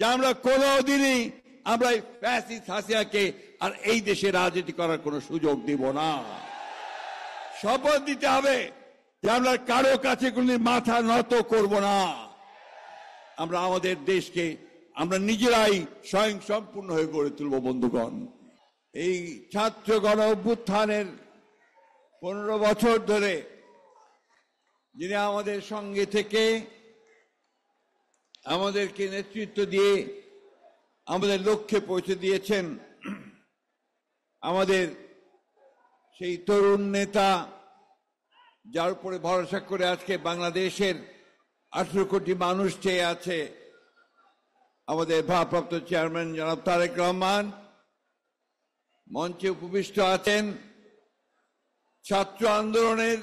যে আমরা কোনোদিনই আমরা ফ্যাসিস্ট হাসিনাকে আর এই দেশে রাজনীতি করার কোনো সুযোগ দিব না। শপথ দিতে হবে যে আমরা কারো কাছে কোনদিন মাথা নত করব না। আমরা আমাদের দেশকে আমরা নিজেরাই স্বয়ং সম্পূর্ণ হয়ে গড়ে তুলব। বন্ধুগণ, এই ছাত্র গণ অভ্যুত্থানের 15 বছর ধরে যিনি আমাদের সঙ্গে থেকে আমাদেরকে নেতৃত্ব দিয়ে আমাদের লক্ষ্যে পৌঁছে দিয়েছেন, আমাদের সেই তরুণ নেতা, যার উপরে ভরসা করে আজকে বাংলাদেশের 18 কোটি মানুষ চেয়ে আছে, আমাদের ভারপ্রাপ্ত চেয়ারম্যান জনাব তারেক রহমান মঞ্চে উপবিষ্ট আছেন। ছাত্র আন্দোলনের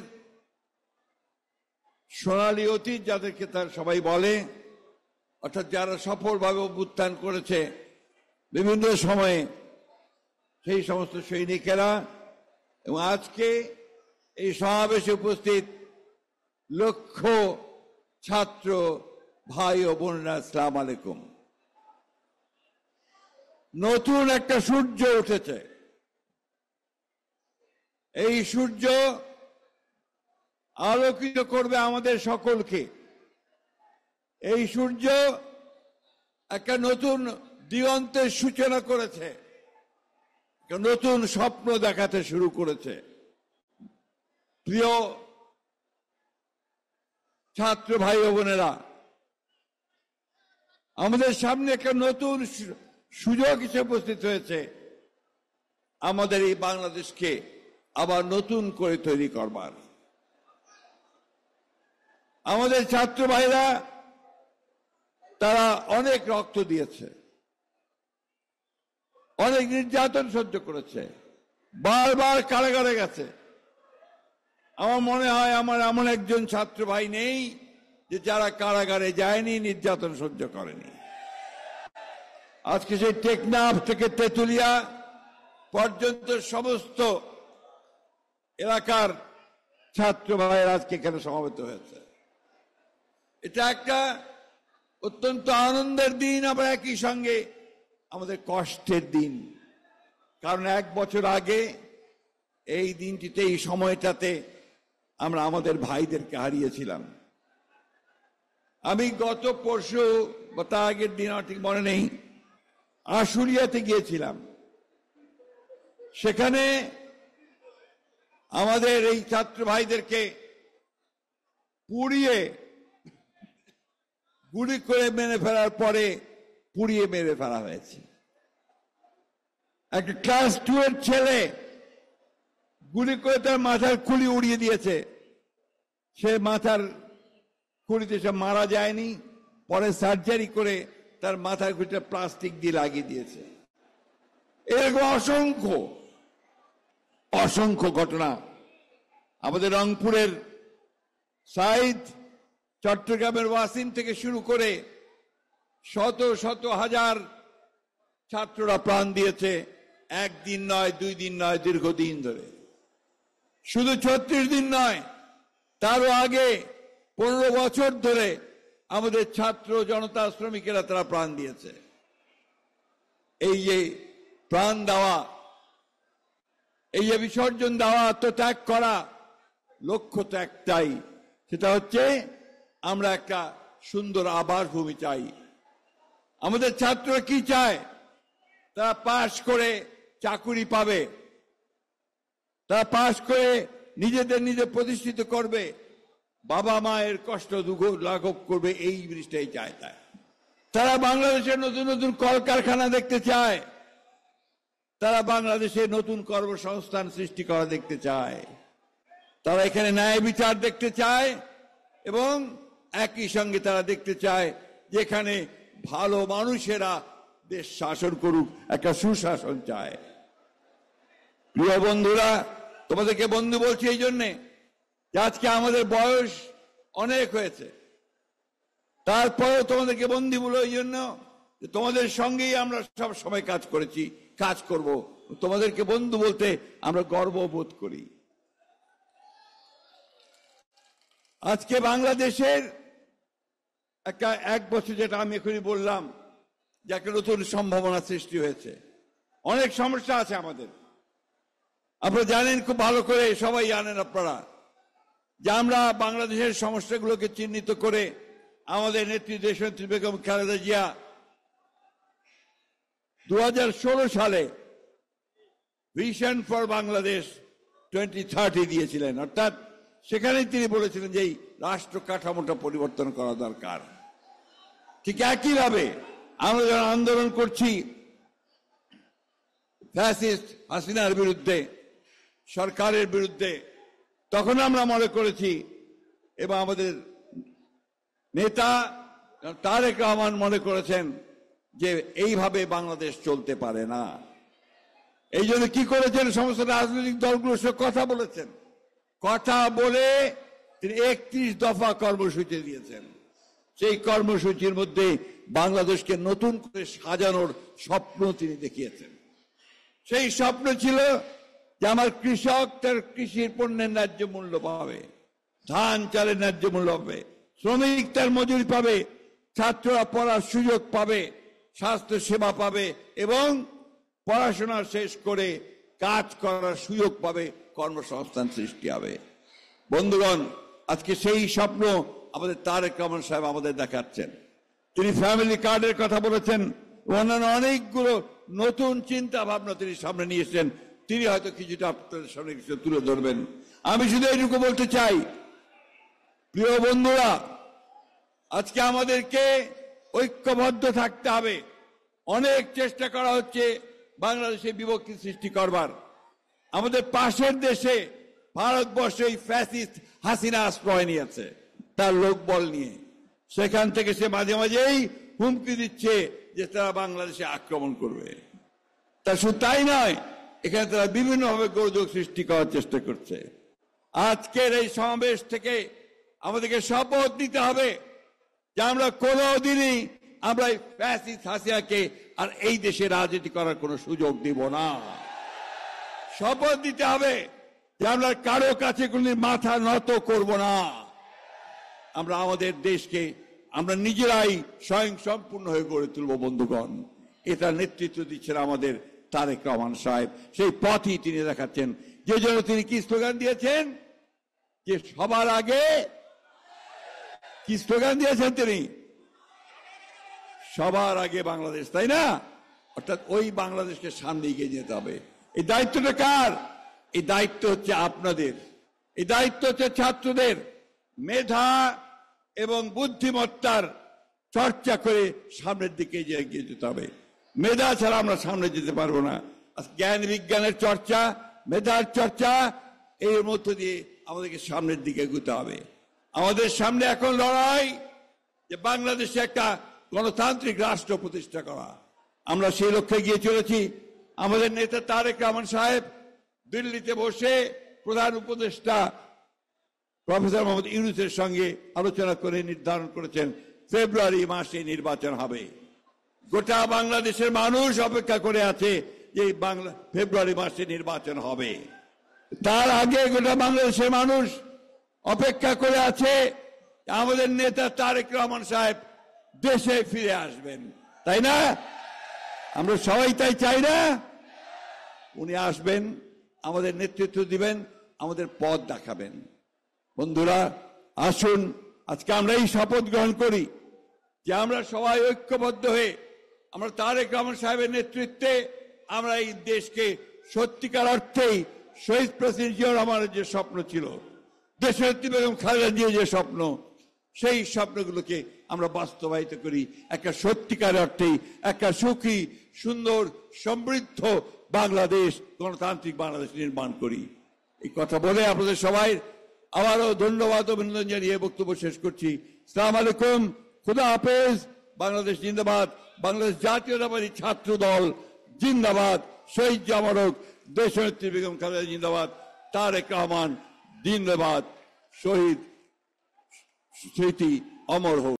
সোনালী অতীত যাদেরকে তার সবাই বলে, অর্থাৎ যারা সফলভাবে অভ্যুত্থান করেছে বিভিন্ন সময়ে, সেই সমস্ত সৈনিকেরা, এবং আজকে এই সমাবেশে উপস্থিত লক্ষ ছাত্র ভাই ও বোনেরা, আসসালামু আলাইকুম। নতুন একটা সূর্য উঠেছে। এই সূর্য আলোকিত করবে আমাদের সকলকে। এই সূর্য একটা নতুন দিগন্তের সূচনা করেছে, একটা নতুন স্বপ্ন দেখাতে শুরু করেছে। প্রিয় ছাত্র ভাই ও বোনেরা, আমাদের সামনে একটা নতুন সুযোগ হিসেবে উপস্থিত হয়েছে আমাদের এই বাংলাদেশকে আবার নতুন করে তৈরি করবার। আমাদের ছাত্র ভাইরা তারা অনেক রক্ত দিয়েছে, অনেক নির্যাতন সহ্য করেছে, বারবার কারাগারে গেছে। আমার মনে হয় আমার এমন একজন ছাত্র ভাই নেই যে যারা কারাগারে যায়নি, নির্যাতন সহ্য করেনি। আজকে সেই টেকনাফ থেকে তেঁতুলিয়া পর্যন্ত সমস্ত এলাকার ছাত্র ভাইয়েরা আজকে এখানে সমবেত হয়েছে। এটা একটা অত্যন্ত আনন্দের দিন, আবার একই সঙ্গে আমাদের কষ্টের দিন। কারণ 1 বছর আগে এই দিনটিতে, এই সময়টাতে আমরা আমাদের ভাইদেরকে হারিয়েছিলাম। আমি গত পরশু বা তার আগের দিন, আমার ঠিক মনে নেই, আশুলিয়াতে গিয়েছিলাম। সেখানে আমাদের এই ছাত্র ভাইদেরকে পুড়িয়ে, গুলি করে মেরে ফেলার পরে পুড়িয়ে মেরে ফেলা হয়েছে। একটা ক্লাস 2 এর ছেলে গুলি করে তার মাথার খুলি উড়িয়ে দিয়েছে। সে মাথার খুলিতে সে মারা যায়নি, পরে সার্জারি করে তার মাথার খুলিটা প্লাস্টিক দিয়ে লাগিয়ে দিয়েছে। এরকম অসংখ্য অসংখ্য ঘটনা আমাদের রংপুরের সাইদ, চট্টগ্রামের ওয়াসিম থেকে শুরু করে শত শত হাজার ছাত্ররা প্রাণ দিয়েছে। 1 দিন নয়, 2 দিন নয়, দীর্ঘদিন ধরে। শুধু 36 দিন নয়, তারও আগে 15 বছর ধরে আমাদের ছাত্র জনতা, শ্রমিকেরা তারা প্রাণ দিয়েছে। এই যে প্রাণ দেওয়া, এই যে বিসর্জন দেওয়া, আত্মত্যাগ করা, লক্ষ্য তো একটাই, সেটা হচ্ছে আমরা একটা সুন্দর আবাস ভূমি চাই। আমাদের ছাত্ররা কি চায়? তারা পাশ করে চাকুরি পাবে, তারা পাশ করে নিজেদের নিজে প্রতিষ্ঠিত করবে, বাবা মায়ের কষ্ট দুঃখ লাঘব করবে, এই জিনিসটাই চায়। তারা বাংলাদেশের নতুন নতুন কলকারখানা দেখতে চায়, তারা বাংলাদেশে নতুন কর্মসংস্থান সৃষ্টি করা দেখতে চায়, তারা এখানে ন্যায় বিচার দেখতে চায়, এবং একই সঙ্গে তারা দেখতে চায় যেখানে ভালো মানুষেরা দেশ শাসন করুক, একটা সুশাসন চায়। প্রিয় বন্ধুরা, তোমাদেরকে বন্ধু বলছি এই জন্যে যে আজকে আমাদের বয়স অনেক হয়েছে, তারপরেও তোমাদেরকে বন্ধু বলো এই জন্য যে তোমাদের সঙ্গেই আমরা সব সময় কাজ করেছি, কাজ করব। তোমাদেরকে বন্ধু বলতে আমরা গর্ববোধ করি। আজকে বাংলাদেশের একটা 1 বছর, যেটা আমি এখনই বললাম, যে একটা নতুন সম্ভাবনা সৃষ্টি হয়েছে। অনেক সমস্যা আছে আমাদের, আপনারা জানেন খুব ভালো করে, সবাই জানেন আপনারা, যে আমরা বাংলাদেশের সমস্যাগুলোকে চিহ্নিত করে আমাদের নেত্রী দেশনেত্রী বেগম খালেদা জিয়া 2016 সালে ভিশন ফর বাংলাদেশ 2030 দিয়েছিলেন। অর্থাৎ সেখানেই তিনি বলেছিলেন যে এই রাষ্ট্র কাঠামোটা পরিবর্তন করা দরকার। ঠিক একইভাবে আমরা যারা আন্দোলন করছি ফ্যাসিস্ট হাসিনার বিরুদ্ধে, সরকারের বিরুদ্ধে, তখন আমরা মনে করেছি এবং আমাদের নেতা তারেক রহমান মনে করেছেন যে এইভাবে বাংলাদেশ চলতে পারে না। এই জন্য কি করেছেন, সমস্ত রাজনৈতিক দলগুলোর সাথে কথা বলেছেন, কথা বলে তিনি 31 দফা কর্মসূচি দিয়েছেন। সেই কর্মসূচির মধ্যে বাংলাদেশকে নতুন করে সাজানোর স্বপ্ন তিনি দেখিয়েছেন। সেই স্বপ্ন ছিল যে আমার কৃষক তার কৃষির পণ্যের ন্যায্য মূল্য পাবে, ধান চালের ন্যায্য মূল্য পাবে, শ্রমিক তার মজুরি পাবে, ছাত্ররা পড়ার সুযোগ পাবে, স্বাস্থ্য সেবা পাবে এবং পড়াশোনা শেষ করে কাজ করার সুযোগ পাবে, কর্মসংস্থান সৃষ্টি হবে। বন্ধুগণ, আজকে সেই স্বপ্ন আমাদের তারেক রহমান সাহেব আমাদের দেখাচ্ছেন। তিনি ফ্যামিলি কার্ডের কথা বলেছেন, অন্যান্য অনেকগুলো নতুন চিন্তা ভাবনা তিনি সামনে নিয়ে এসেছেন। তিনি হয়তো কিছুটা আপনাদের সামনে কিছু তুলে ধরবেন। আমি শুধু এইটুকু বলতে চাই, প্রিয় বন্ধুরা, আজকে আমাদেরকে ঐক্যবদ্ধ থাকতে হবে। অনেক চেষ্টা করা হচ্ছে বাংলাদেশে বিভক্তি সৃষ্টি করবার। আমাদের পাশের দেশে ভারতবর্ষে এই ফ্যাসিস্ট হাসিনা আশ্রয় নিয়েছে তার লোকবল নিয়ে। সেখান থেকে সে মাঝে মাঝেই হুমকি দিচ্ছে যে তারা বাংলাদেশে আক্রমণ করবে। তা শুধু তাই নয়, এখানে তারা বিভিন্নভাবে গোলযোগ সৃষ্টি করার চেষ্টা করছে। আজকের এই সমাবেশ থেকে আমাদেরকে শপথ নিতে হবে যে আমরা কোনোদিনই আমরা এই ফ্যাসিস্ট হাসিনাকে আর এই দেশে রাজনীতি করার কোনো সুযোগ দিব না। শপথ দিতে হবে যে আমরা কারো কাছে কোনদিন মাথা নত করব না। আমরা আমাদের দেশকে আমরা নিজেরাই স্বয়ং সম্পূর্ণ হয়ে গড়ে তুলব। বন্ধুগণ, এটা নেতৃত্ব দিচ্ছেন আমাদের তারেক রহমান সাহেব। সেই পথই তিনি দেখাচ্ছেন, যে জন্য তিনি কি স্লোগান দিয়েছেন, যে সবার আগে কি স্লোগান দিয়েছেন তিনি, সবার আগে বাংলাদেশ, তাই না? অর্থাৎ ওই বাংলাদেশকে সামনে এগিয়ে যেতে হবে। এই দায়িত্বটা কার? এই দায়িত্ব হচ্ছে আপনাদের, এই দায়িত্ব হচ্ছে ছাত্রদের। মেধা এবং বুদ্ধিমত্তার চর্চা করে সামনের দিকে এগিয়ে যেতে হবে। মেধা ছাড়া আমরা সামনে যেতে পারবো না। জ্ঞান বিজ্ঞানের চর্চা, মেধার চর্চা, এর মধ্য দিয়ে আমাদেরকে সামনের দিকে এগোতে হবে। আমাদের সামনে এখন লড়াই যে বাংলাদেশে একটা গণতান্ত্রিক রাষ্ট্র প্রতিষ্ঠা করা। আমরা সেই লক্ষ্যে গিয়ে চলেছি। আমাদের নেতা তারেক রহমান সাহেব দিল্লিতে বসে প্রধান উপদেষ্টা প্রফেসর মোহাম্মদ ইউনূসের সঙ্গে আলোচনা করে নির্ধারণ করেছেন ফেব্রুয়ারি মাসে নির্বাচন হবে। গোটা বাংলাদেশের মানুষ অপেক্ষা করে আছে যে ফেব্রুয়ারি মাসে নির্বাচন হবে। তার আগে গোটা বাংলাদেশের মানুষ অপেক্ষা করে আছে আমাদের নেতা তারেক রহমান সাহেব দেশে ফিরে আসবেন, তাই না? আমরা সবাই তাই চাই না? উনি আসবেন, আমাদের নেতৃত্ব দিবেন, আমাদের পথ দেখাবেন। বন্ধুরা, আসুন আজকে আমরা এই শপথ গ্রহণ করি যে আমরা সবাই ঐক্যবদ্ধ হয়ে আমরা তারেক রহমান সাহেবের নেতৃত্বে আমরা এই দেশকে সত্যিকার অর্থেই শহীদ প্রেসিডেন্ট জিয়াউর রহমানের যে স্বপ্ন ছিল, দেশনেত্রী বেগম খালেদা জিয়ার যে স্বপ্ন, সেই স্বপ্নগুলোকে আমরা বাস্তবায়িত করি। একটা সত্যিকার অর্থেই একটা সুখী, সুন্দর, সমৃদ্ধ বাংলাদেশ, গণতান্ত্রিক বাংলাদেশ নির্মাণ করি। এই কথা বলে আপনাদের সবাই আবারও ধন্যবাদ, অভিনন্দন জানিয়ে বক্তব্য শেষ করছি। আসসালামু আলাইকুম, খুদা হাফেজ। বাংলাদেশ জিন্দাবাদ, বাংলাদেশ জাতীয়তাবাদী ছাত্র দল জিন্দাবাদ, শহীদ জামারক দেশনেত্রী বেগম খালেদা জিন্দাবাদ, তারেক রহমান জিন্দাবাদ, শহীদ স্মৃতি অমর হোক।